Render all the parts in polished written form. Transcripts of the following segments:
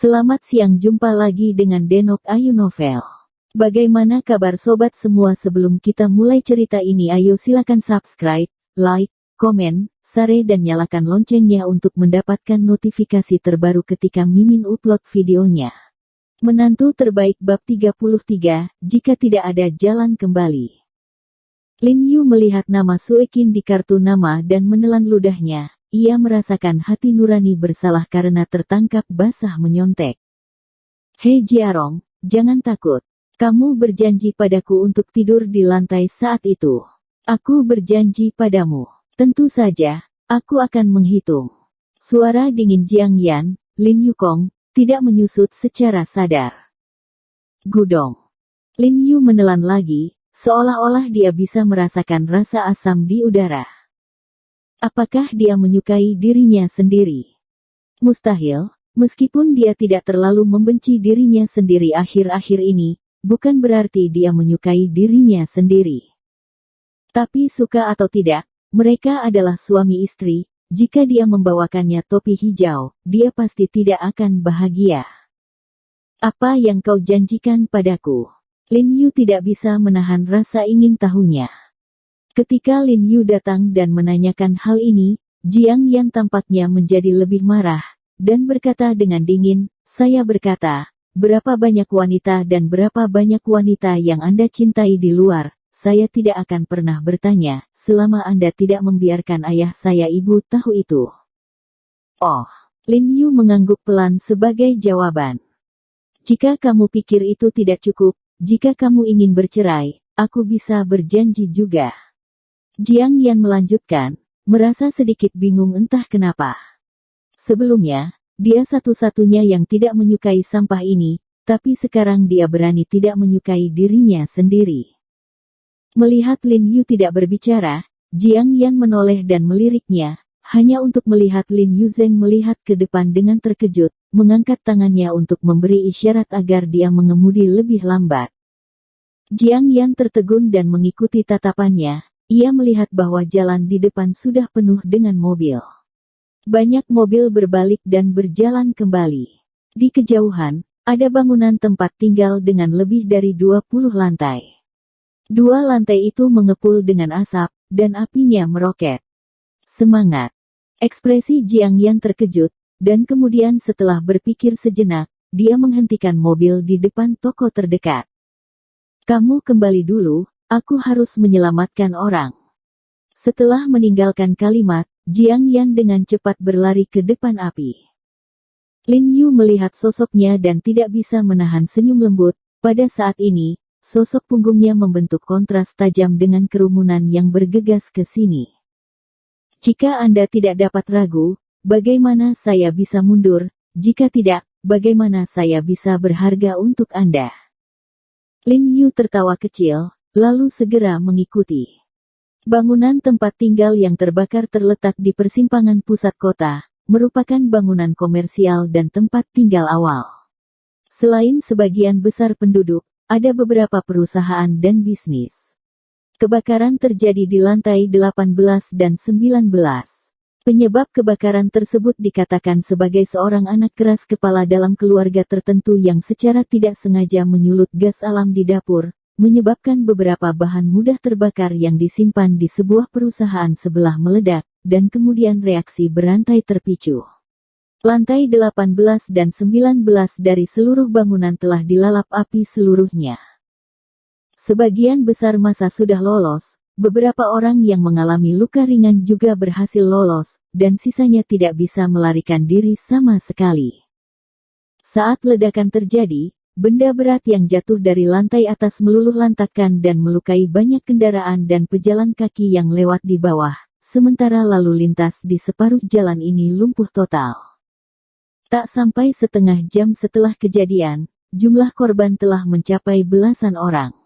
Selamat siang, jumpa lagi dengan Denok Ayu Novel. Bagaimana kabar sobat semua? Sebelum kita mulai cerita ini, ayo silakan subscribe, like, komen, share dan nyalakan loncengnya untuk mendapatkan notifikasi terbaru ketika Mimin upload videonya. Menantu terbaik bab 33, jika tidak ada jalan kembali. Lin Yu melihat nama Suekin di kartu nama dan menelan ludahnya. Ia merasakan hati nurani bersalah karena tertangkap basah menyontek. Hei Jiarong, jangan takut. Kamu berjanji padaku untuk tidur di lantai saat itu. Aku berjanji padamu. Tentu saja, aku akan menghitung. Suara dingin Jiang Yan, Lin Yukong, tidak menyusut secara sadar. Gudong. Lin Yu menelan lagi, seolah-olah dia bisa merasakan rasa asam di udara. Apakah dia menyukai dirinya sendiri? Mustahil, meskipun dia tidak terlalu membenci dirinya sendiri akhir-akhir ini, bukan berarti dia menyukai dirinya sendiri. Tapi suka atau tidak, mereka adalah suami istri. Jika dia membawakannya topi hijau, dia pasti tidak akan bahagia. Apa yang kau janjikan padaku? Lin Yu tidak bisa menahan rasa ingin tahunya. Ketika Lin Yu datang dan menanyakan hal ini, Jiang Yan tampaknya menjadi lebih marah, dan berkata dengan dingin, "Saya berkata, berapa banyak wanita dan berapa banyak wanita yang Anda cintai di luar, saya tidak akan pernah bertanya, selama Anda tidak membiarkan ayah saya ibu tahu itu." Oh, Lin Yu mengangguk pelan sebagai jawaban. "Jika kamu pikir itu tidak cukup, jika kamu ingin bercerai, aku bisa berjanji juga." Jiang Yan melanjutkan, merasa sedikit bingung entah kenapa. Sebelumnya, dia satu-satunya yang tidak menyukai sampah ini, tapi sekarang dia berani tidak menyukai dirinya sendiri. Melihat Lin Yu tidak berbicara, Jiang Yan menoleh dan meliriknya, hanya untuk melihat Lin Yu Zeng melihat ke depan dengan terkejut, mengangkat tangannya untuk memberi isyarat agar dia mengemudi lebih lambat. Jiang Yan tertegun dan mengikuti tatapannya. Ia melihat bahwa jalan di depan sudah penuh dengan mobil. Banyak mobil berbalik dan berjalan kembali. Di kejauhan, ada bangunan tempat tinggal dengan lebih dari 20 lantai. 2 lantai itu mengepul dengan asap, dan apinya meroket. Semangat! Ekspresi Jiang Yan terkejut, dan kemudian setelah berpikir sejenak, dia menghentikan mobil di depan toko terdekat. "Kamu kembali dulu. Aku harus menyelamatkan orang." Setelah meninggalkan kalimat, Jiang Yan dengan cepat berlari ke depan api. Lin Yu melihat sosoknya dan tidak bisa menahan senyum lembut. Pada saat ini, sosok punggungnya membentuk kontras tajam dengan kerumunan yang bergegas ke sini. "Jika Anda tidak dapat ragu, bagaimana saya bisa mundur? Jika tidak, bagaimana saya bisa berharga untuk Anda?" Lin Yu tertawa kecil, lalu segera mengikuti. Bangunan tempat tinggal yang terbakar terletak di persimpangan pusat kota, merupakan bangunan komersial dan tempat tinggal awal. Selain sebagian besar penduduk, ada beberapa perusahaan dan bisnis. Kebakaran terjadi di lantai 18 dan 19. Penyebab kebakaran tersebut dikatakan sebagai seorang anak keras kepala dalam keluarga tertentu yang secara tidak sengaja menyulut gas alam di dapur, menyebabkan beberapa bahan mudah terbakar yang disimpan di sebuah perusahaan sebelah meledak, dan kemudian reaksi berantai terpicu. Lantai 18 dan 19 dari seluruh bangunan telah dilalap api seluruhnya. Sebagian besar massa sudah lolos, beberapa orang yang mengalami luka ringan juga berhasil lolos, dan sisanya tidak bisa melarikan diri sama sekali. Saat ledakan terjadi, benda berat yang jatuh dari lantai atas meluluh lantakkan dan melukai banyak kendaraan dan pejalan kaki yang lewat di bawah, sementara lalu lintas di separuh jalan ini lumpuh total. Tak sampai setengah jam setelah kejadian, jumlah korban telah mencapai belasan orang.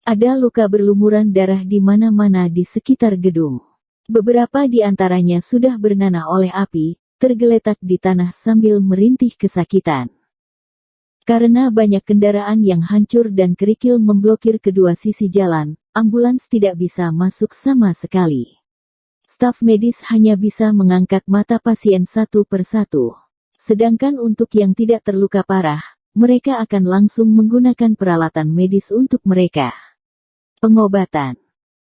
Ada luka berlumuran darah di mana-mana di sekitar gedung. Beberapa di antaranya sudah bernanah oleh api, tergeletak di tanah sambil merintih kesakitan. Karena banyak kendaraan yang hancur dan kerikil memblokir kedua sisi jalan, ambulans tidak bisa masuk sama sekali. Staf medis hanya bisa mengangkat mata pasien satu persatu. Sedangkan untuk yang tidak terluka parah, mereka akan langsung menggunakan peralatan medis untuk mereka. Pengobatan.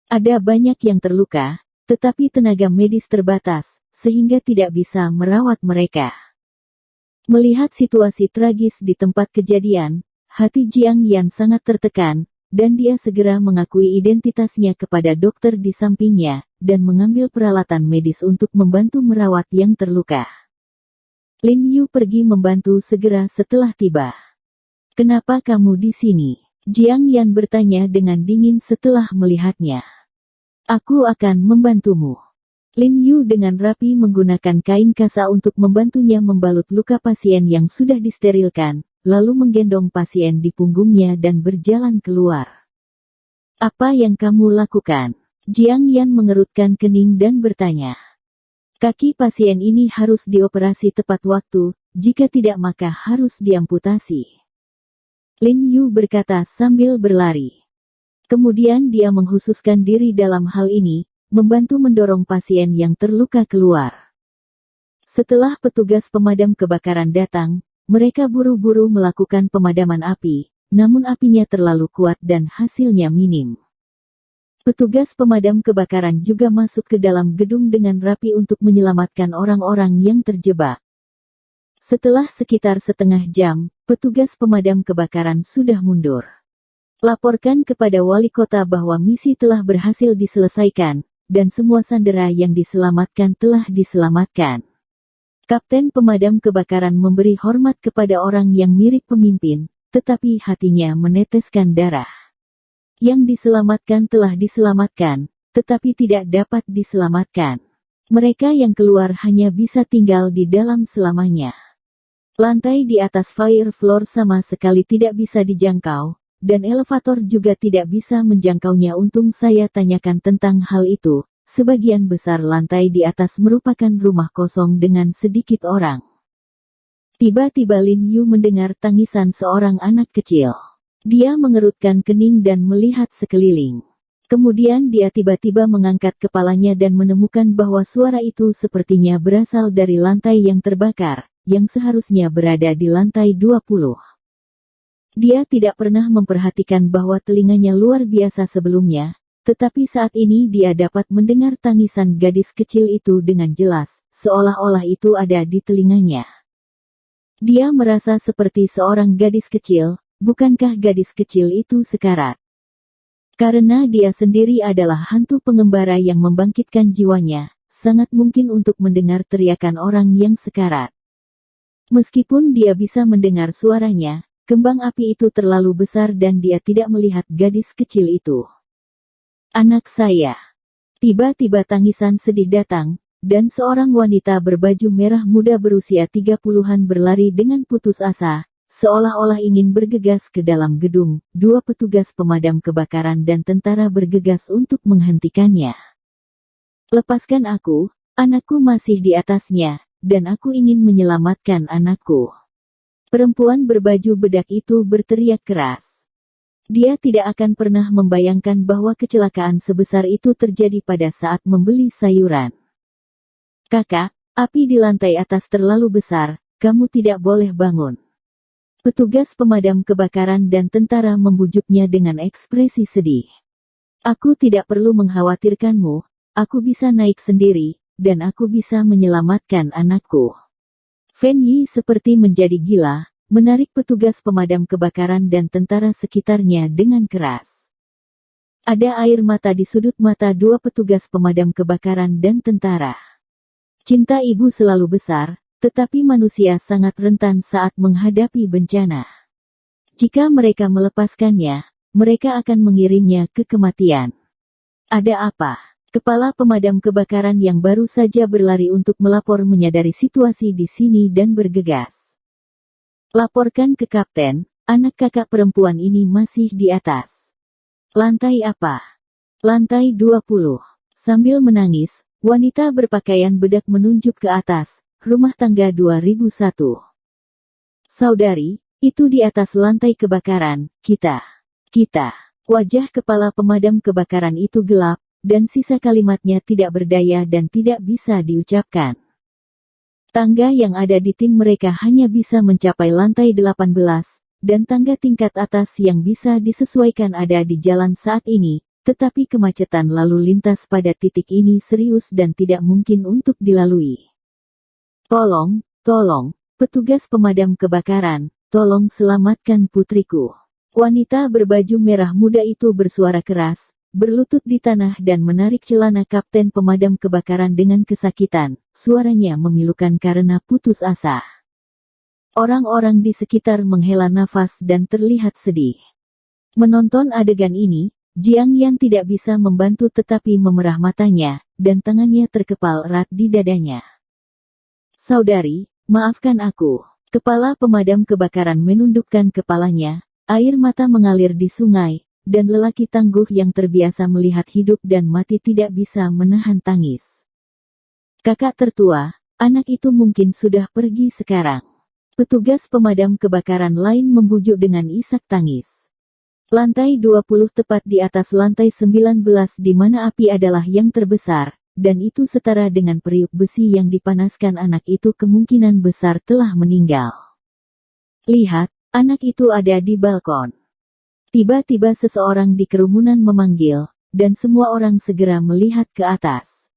Ada banyak yang terluka, tetapi tenaga medis terbatas, sehingga tidak bisa merawat mereka. Melihat situasi tragis di tempat kejadian, hati Jiang Yan sangat tertekan, dan dia segera mengakui identitasnya kepada dokter di sampingnya, dan mengambil peralatan medis untuk membantu merawat yang terluka. Lin Yu pergi membantu segera setelah tiba. "Kenapa kamu di sini?" Jiang Yan bertanya dengan dingin setelah melihatnya. "Aku akan membantumu." Lin Yu dengan rapi menggunakan kain kasa untuk membantunya membalut luka pasien yang sudah disterilkan, lalu menggendong pasien di punggungnya dan berjalan keluar. "Apa yang kamu lakukan?" Jiang Yan mengerutkan kening dan bertanya. "Kaki pasien ini harus dioperasi tepat waktu, jika tidak maka harus diamputasi." Lin Yu berkata sambil berlari. Kemudian dia menghususkan diri dalam hal ini, membantu mendorong pasien yang terluka keluar. Setelah petugas pemadam kebakaran datang, mereka buru-buru melakukan pemadaman api, namun apinya terlalu kuat dan hasilnya minim. Petugas pemadam kebakaran juga masuk ke dalam gedung dengan rapi untuk menyelamatkan orang-orang yang terjebak. Setelah sekitar setengah jam, petugas pemadam kebakaran sudah mundur. "Laporkan kepada wali kota bahwa misi telah berhasil diselesaikan, dan semua sandera yang diselamatkan telah diselamatkan." Kapten pemadam kebakaran memberi hormat kepada orang yang mirip pemimpin, tetapi hatinya meneteskan darah. Yang diselamatkan telah diselamatkan, tetapi tidak dapat diselamatkan. Mereka yang keluar hanya bisa tinggal di dalam selamanya. Lantai di atas fire floor sama sekali tidak bisa dijangkau, dan elevator juga tidak bisa menjangkaunya. Untung saya tanyakan tentang hal itu. Sebagian besar lantai di atas merupakan rumah kosong dengan sedikit orang. Tiba-tiba Lin Yu mendengar tangisan seorang anak kecil. Dia mengerutkan kening dan melihat sekeliling. Kemudian dia tiba-tiba mengangkat kepalanya dan menemukan bahwa suara itu sepertinya berasal dari lantai yang terbakar, yang seharusnya berada di lantai 20. Dia tidak pernah memperhatikan bahwa telinganya luar biasa sebelumnya, tetapi saat ini dia dapat mendengar tangisan gadis kecil itu dengan jelas, seolah-olah itu ada di telinganya. Dia merasa seperti seorang gadis kecil, bukankah gadis kecil itu sekarat? Karena dia sendiri adalah hantu pengembara yang membangkitkan jiwanya, sangat mungkin untuk mendengar teriakan orang yang sekarat. Meskipun dia bisa mendengar suaranya, kembang api itu terlalu besar dan dia tidak melihat gadis kecil itu. "Anak saya." Tiba-tiba tangisan sedih datang, dan seorang wanita berbaju merah muda berusia 30-an berlari dengan putus asa, seolah-olah ingin bergegas ke dalam gedung. Dua petugas pemadam kebakaran dan tentara bergegas untuk menghentikannya. "Lepaskan aku, anakku masih di atasnya, dan aku ingin menyelamatkan anakku." Perempuan berbaju bedak itu berteriak keras. Dia tidak akan pernah membayangkan bahwa kecelakaan sebesar itu terjadi pada saat membeli sayuran. "Kakak, api di lantai atas terlalu besar, kamu tidak boleh bangun." Petugas pemadam kebakaran dan tentara membujuknya dengan ekspresi sedih. "Aku tidak perlu mengkhawatirkanmu, aku bisa naik sendiri, dan aku bisa menyelamatkan anakku." Fen Yi seperti menjadi gila, menarik petugas pemadam kebakaran dan tentara sekitarnya dengan keras. Ada air mata di sudut mata dua petugas pemadam kebakaran dan tentara. Cinta ibu selalu besar, tetapi manusia sangat rentan saat menghadapi bencana. Jika mereka melepaskannya, mereka akan mengirimnya ke kematian. "Ada apa?" Kepala pemadam kebakaran yang baru saja berlari untuk melapor menyadari situasi di sini dan bergegas. "Laporkan ke kapten, anak kakak perempuan ini masih di atas." "Lantai apa?" "Lantai 20. Sambil menangis, wanita berpakaian bedak menunjuk ke atas, rumah tangga 2001. "Saudari, itu di atas lantai kebakaran, kita." Wajah kepala pemadam kebakaran itu gelap, dan sisa kalimatnya tidak berdaya dan tidak bisa diucapkan. Tangga yang ada di tim mereka hanya bisa mencapai lantai 18, dan tangga tingkat atas yang bisa disesuaikan ada di jalan saat ini, tetapi kemacetan lalu lintas pada titik ini serius dan tidak mungkin untuk dilalui. Tolong, petugas pemadam kebakaran, tolong selamatkan putriku. Wanita berbaju merah muda itu bersuara keras, berlutut di tanah dan menarik celana kapten pemadam kebakaran dengan kesakitan. Suaranya memilukan karena putus asa. Orang-orang di sekitar menghela nafas dan terlihat sedih. Menonton adegan ini, Jiang Yan tidak bisa membantu tetapi memerah matanya, dan tangannya terkepal erat di dadanya. Saudari, maafkan aku. Kepala pemadam kebakaran menundukkan kepalanya, air mata mengalir di sungai, dan lelaki tangguh yang terbiasa melihat hidup dan mati tidak bisa menahan tangis. Kakak tertua, anak itu mungkin sudah pergi sekarang. Petugas pemadam kebakaran lain membujuk dengan isak tangis. Lantai 20 tepat di atas lantai 19 di mana api adalah yang terbesar, dan itu setara dengan periuk besi yang dipanaskan anak itu kemungkinan besar telah meninggal. Lihat, anak itu ada di balkon. Tiba-tiba seseorang di kerumunan memanggil, dan semua orang segera melihat ke atas.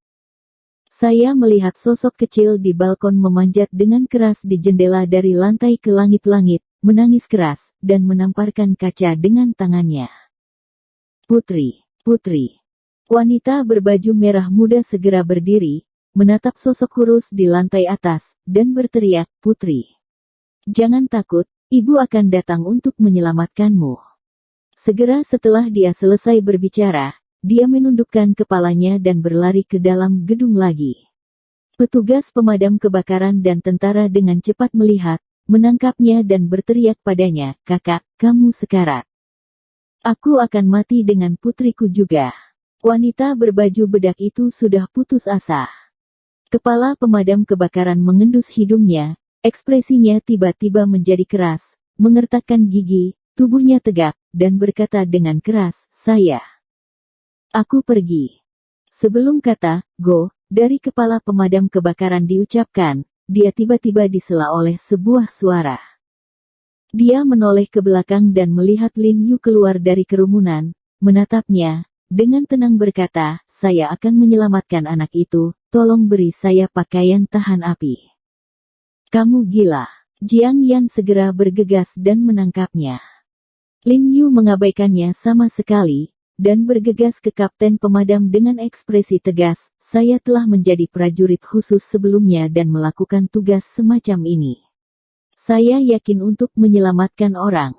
Saya melihat sosok kecil di balkon memanjat dengan keras di jendela dari lantai ke langit-langit, menangis keras, dan menamparkan kaca dengan tangannya. Putri. Wanita berbaju merah muda segera berdiri, menatap sosok kurus di lantai atas, dan berteriak, Putri. Jangan takut, ibu akan datang untuk menyelamatkanmu. Segera setelah dia selesai berbicara, dia menundukkan kepalanya dan berlari ke dalam gedung lagi. Petugas pemadam kebakaran dan tentara dengan cepat melihat, menangkapnya dan berteriak padanya, Kakak, kamu sekarat. Aku akan mati dengan putriku juga. Wanita berbaju bedak itu sudah putus asa. Kepala pemadam kebakaran mengendus hidungnya, ekspresinya tiba-tiba menjadi keras, mengertakkan gigi, tubuhnya tegak, dan berkata dengan keras, Aku pergi. Sebelum kata, go, dari kepala pemadam kebakaran diucapkan, dia tiba-tiba disela oleh sebuah suara. Dia menoleh ke belakang dan melihat Lin Yu keluar dari kerumunan, menatapnya, dengan tenang berkata, saya akan menyelamatkan anak itu, tolong beri saya pakaian tahan api. Kamu gila. Jiang Yan segera bergegas dan menangkapnya. Lin Yu mengabaikannya sama sekali, dan bergegas ke kapten pemadam dengan ekspresi tegas, saya telah menjadi prajurit khusus sebelumnya dan melakukan tugas semacam ini. Saya yakin untuk menyelamatkan orang.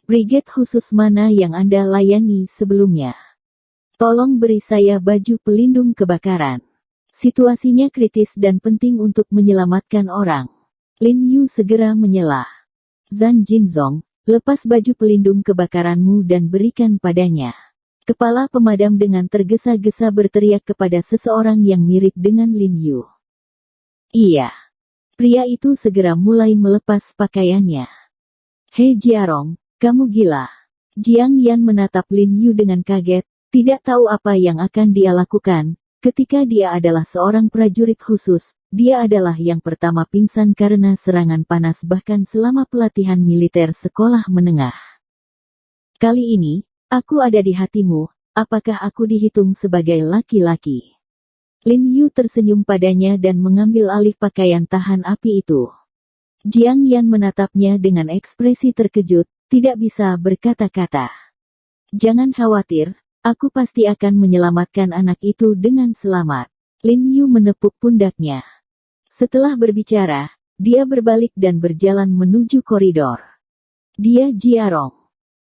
Brigade khusus mana yang Anda layani sebelumnya? Tolong beri saya baju pelindung kebakaran. Situasinya kritis dan penting untuk menyelamatkan orang. Lin Yu segera menyela. Zhang Jinzong, lepas baju pelindung kebakaranmu dan berikan padanya. Kepala pemadam dengan tergesa-gesa berteriak kepada seseorang yang mirip dengan Lin Yu. Iya. Pria itu segera mulai melepas pakaiannya. He Jiarong, kamu gila. Jiang Yan menatap Lin Yu dengan kaget, tidak tahu apa yang akan dia lakukan. Ketika dia adalah seorang prajurit khusus, dia adalah yang pertama pingsan karena serangan panas bahkan selama pelatihan militer sekolah menengah. Kali ini, aku ada di hatimu, apakah aku dihitung sebagai laki-laki? Lin Yu tersenyum padanya dan mengambil alih pakaian tahan api itu. Jiang Yan menatapnya dengan ekspresi terkejut, tidak bisa berkata-kata. Jangan khawatir, aku pasti akan menyelamatkan anak itu dengan selamat. Lin Yu menepuk pundaknya. Setelah berbicara, dia berbalik dan berjalan menuju koridor. Dia Jiarong.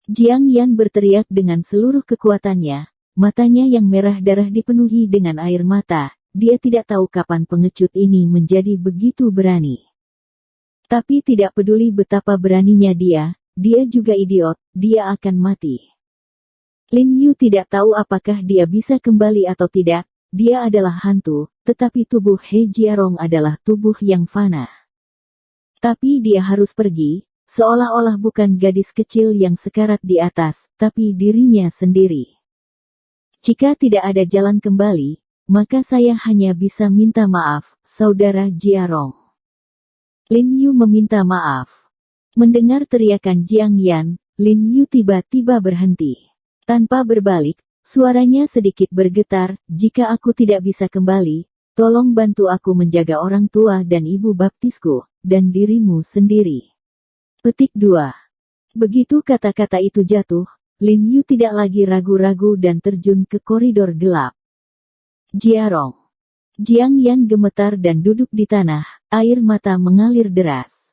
Jiang Yan berteriak dengan seluruh kekuatannya, matanya yang merah darah dipenuhi dengan air mata, dia tidak tahu kapan pengecut ini menjadi begitu berani. Tapi tidak peduli betapa beraninya dia juga idiot, dia akan mati. Lin Yu tidak tahu apakah dia bisa kembali atau tidak, dia adalah hantu, tetapi tubuh He Jiarong adalah tubuh yang fana. Tapi dia harus pergi, seolah-olah bukan gadis kecil yang sekarat di atas, tapi dirinya sendiri. Jika tidak ada jalan kembali, maka saya hanya bisa minta maaf, Saudara Jiarong. Lin Yu meminta maaf. Mendengar teriakan Jiang Yan, Lin Yu tiba-tiba berhenti. Tanpa berbalik, suaranya sedikit bergetar, "Jika aku tidak bisa kembali, tolong bantu aku menjaga orang tua dan ibu baptisku, dan dirimu sendiri." Petik 2. Begitu kata-kata itu jatuh, Lin Yu tidak lagi ragu-ragu dan terjun ke koridor gelap. Jiarong. Jiang Yan gemetar dan duduk di tanah, air mata mengalir deras.